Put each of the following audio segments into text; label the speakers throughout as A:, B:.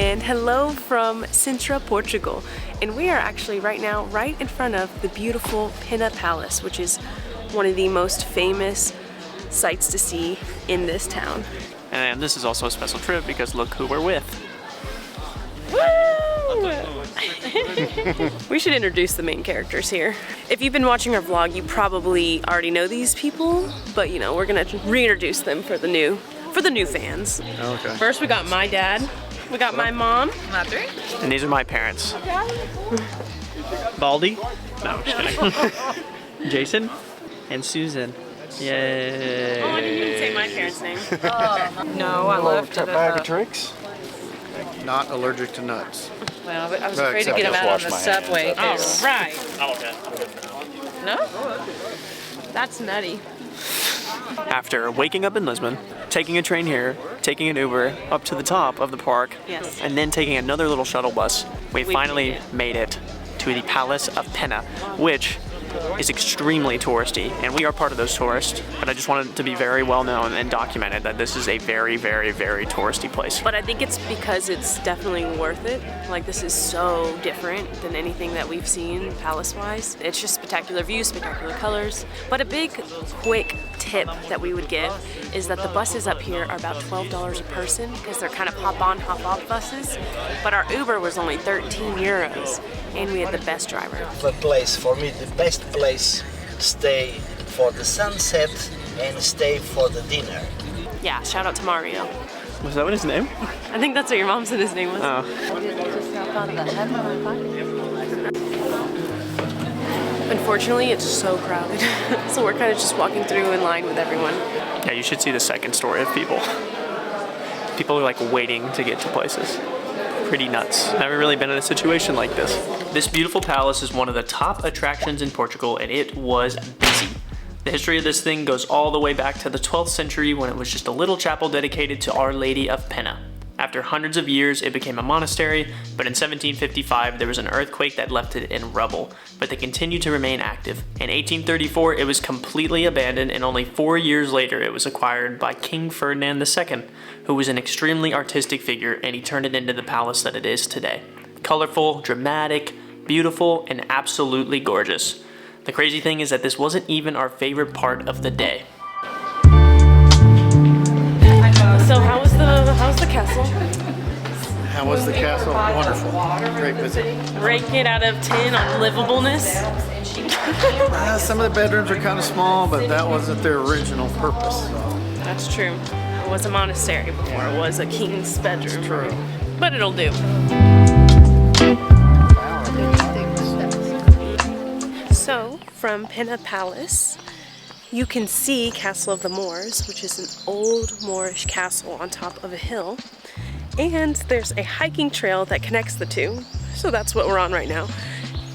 A: and hello from Sintra, Portugal. And we are actually right now right in front of the beautiful Pena Palace, which is one of the most famous sights to see in this town.
B: And this is also a special trip because look who we're with.
A: Woo! We should introduce the main characters here. If you've been watching our vlog, you probably already know these people, but you know, we're gonna reintroduce them for the new fans.
C: Okay.
A: First we got my dad, we got my mom.
B: And these are my parents. Baldy? No, I'm just kidding. Jason and Susan. Yay.
A: Oh, I didn't even say my parents' name.
D: No, I left it
C: Bag of
D: at
C: tricks. Not allergic to nuts.
D: well, but I was afraid to get them
C: just
D: out on
C: wash
D: the
C: my hands.
D: subway.
A: All
D: 'cause-
A: right.
B: Oh, okay.
D: No?
A: That's nutty.
B: After waking up in Lisbon, taking a train here, taking an Uber up to the top of the park,
A: Yes.
B: and then taking another little shuttle bus, we
A: We
B: finally made it to the Palace of Penna, which is extremely touristy, and we are part of those tourists, but I just wanted it to be very well known and documented that this is a very, very, very touristy place.
A: But I think it's because it's definitely worth it. Like, this is so different than anything that we've seen palace-wise. It's just spectacular views, spectacular colors. But a big, quick tip that we would give is that the buses up here are about $12 a person because they're kind of hop-on, hop-off buses. But our Uber was only 13 euros, and we had the best driver.
E: The place for me, the best place, stay for the sunset and stay for the dinner.
A: Yeah, shout out to Mario.
B: Was that what his name?
A: I think that's what your mom said his name was.
B: Oh.
A: Unfortunately, it's so crowded. So we're kind of just walking through in line with everyone.
B: Yeah, you should see the second story of people. People are like waiting to get to places. Pretty nuts. Never really been in a situation like this. This beautiful palace is one of the top attractions in Portugal, and it was busy. The history of this thing goes all the way back to the 12th century when it was just a little chapel dedicated to Our Lady of Penna. After hundreds of years, it became a monastery, but in 1755 there was an earthquake that left it in rubble, but they continued to remain active. In 1834 it was completely abandoned, and only 4 years later it was acquired by King Ferdinand II, who was an extremely artistic figure, and he turned it into the palace that it is today. Colorful, dramatic, beautiful, and absolutely gorgeous. The crazy thing is that this wasn't even our favorite part of the day.
A: So how's the castle?
C: How was the castle? Wonderful. Great visit.
A: Rank it out of 10 on livableness.
C: Some of the bedrooms are kind of small, but that wasn't their original purpose. So.
A: That's true. It was a monastery before it was a king's bedroom.
C: True.
A: But it'll do. So, from Pena Palace, you can see Castle of the Moors, which is an old Moorish castle on top of a hill. And there's a hiking trail that connects the two. So that's what we're on right now.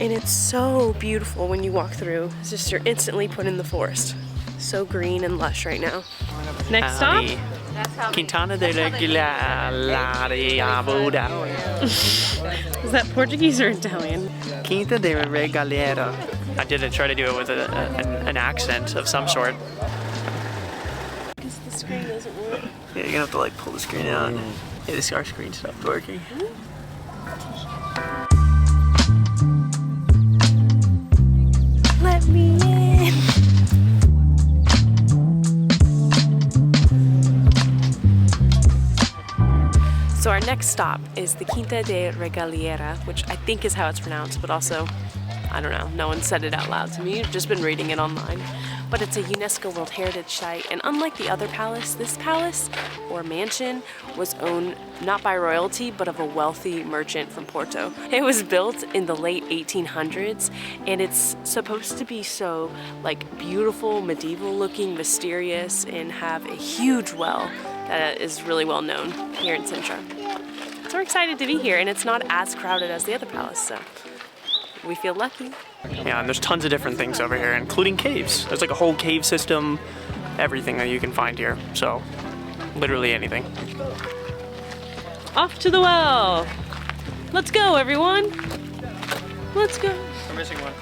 A: And it's so beautiful when you walk through. It's just you're instantly put in the forest. So green and lush right now. Next stop?
B: Howdy. Quinta da Regaleira.
A: Is that Portuguese or Italian?
B: Quinta da Regaleira. I did try to do it with an accent of some sort.
A: Because the screen doesn't work.
B: Yeah, you're gonna have to like pull the screen out. Yeah, this our screen stopped working.
A: Let me in. So our next stop is the Quinta da Regaleira, which I think is how it's pronounced, but also, I don't know, no one said it out loud to me. I've just been reading it online. But it's a UNESCO World Heritage Site, and unlike the other palace, this palace, or mansion, was owned not by royalty, but of a wealthy merchant from Porto. It was built in the late 1800s, and it's supposed to be so, like, beautiful, medieval looking, mysterious, and have a huge well that is really well known here in Sintra. So we're excited to be here, and it's not as crowded as the other palace, so we feel lucky.
B: Yeah, and there's tons of different things over here, including caves. There's like a whole cave system, everything that you can find here. So, literally anything.
A: Off to the well! Let's go, everyone! Let's go!
B: We're missing one.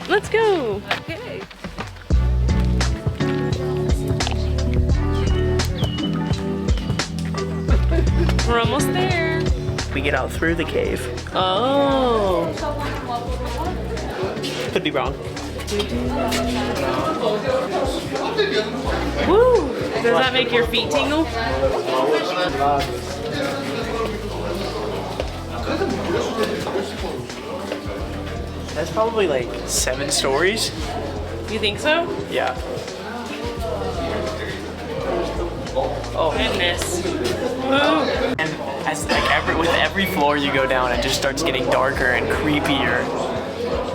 A: Let's go!
D: Okay.
A: We're almost there.
B: we get out through the cave.
A: Oh.
B: Could be wrong.
A: Woo! Does that make your feet tingle?
B: That's probably like 7 stories.
A: You think so?
B: Yeah.
A: Oh goodness.
B: And as like with every floor you go down, it just starts getting darker and creepier.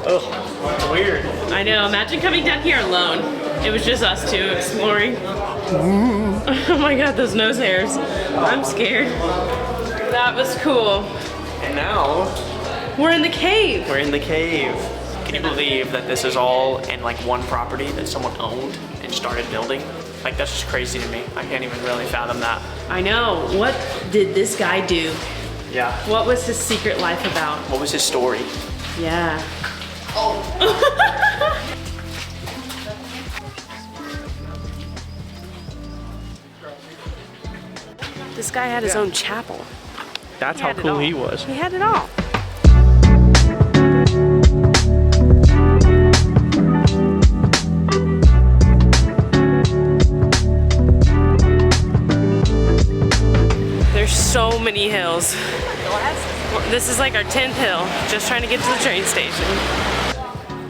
B: Ugh, it's weird.
A: I know. Imagine coming down here alone. It was just us two exploring. Oh my god, those nose hairs. I'm scared. That was cool.
B: And now
A: We're in the cave.
B: we're in the cave. Can you believe that this is all in like one property that someone owned and started building? Like that's just crazy to me. I can't even really fathom that.
A: I know. What did this guy do?
B: Yeah.
A: What was his secret life about?
B: What was his story?
A: Yeah. This guy had his own chapel.
B: That's
A: He
B: how
A: had it
B: cool
A: all.
B: he was.
A: He had it all. There's so many hills. This is like our 10th hill, just trying to get to the train station.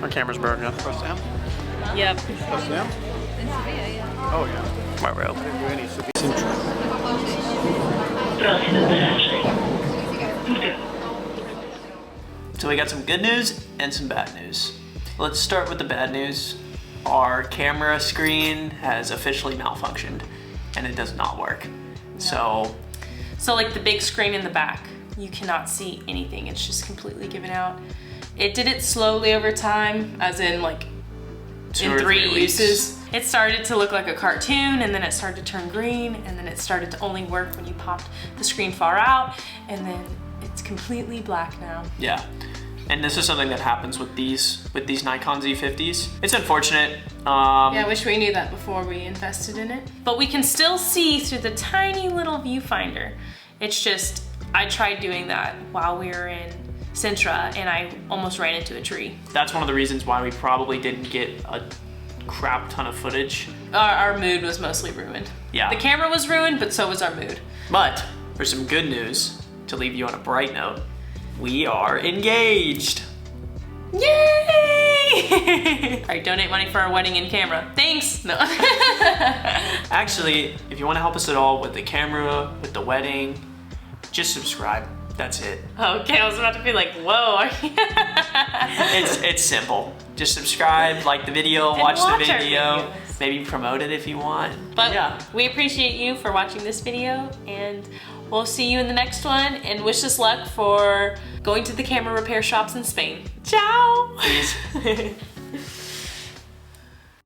C: Our camera's broken. Press down.
A: Yep.
C: Press down. Oh yeah.
B: My rope. So we got some good news and some bad news. Let's start with the bad news. Our camera screen has officially malfunctioned and it does not work. So
A: like the big screen in the back, you cannot see anything. It's just completely given out. It did it slowly over time, as in like
B: Two
A: in
B: or
A: 3
B: 3 weeks.
A: uses. It started to look like a cartoon, and then it started to turn green, and then it started to only work when you popped the screen far out, and then it's completely black now.
B: yeah. And this is something that happens with these Nikon Z50s. It's unfortunate.
A: Yeah, I wish we knew that before we invested in it. But we can still see through the tiny little viewfinder. It's just, I tried doing that while we were in Sintra, and I almost ran into a tree.
B: That's one of the reasons why we probably didn't get a crap ton of footage.
A: Our mood was mostly ruined.
B: Yeah.
A: The camera was ruined, but so was our mood.
B: But for some good news, to leave you on a bright note, we are engaged.
A: Yay! All right, donate money for our wedding in camera. Thanks. No.
B: Actually, if you want to help us at all with the camera, with the wedding, just subscribe. That's it.
A: Okay, I was about to be like, whoa.
B: It's simple. Just subscribe, like the video,
A: And
B: watch the
A: watch our
B: video,
A: videos.
B: maybe promote it if you want.
A: But
B: yeah.
A: we appreciate you for watching this video, and we'll see you in the next one, and wish us luck for going to the camera repair shops in Spain. Ciao!
B: Peace.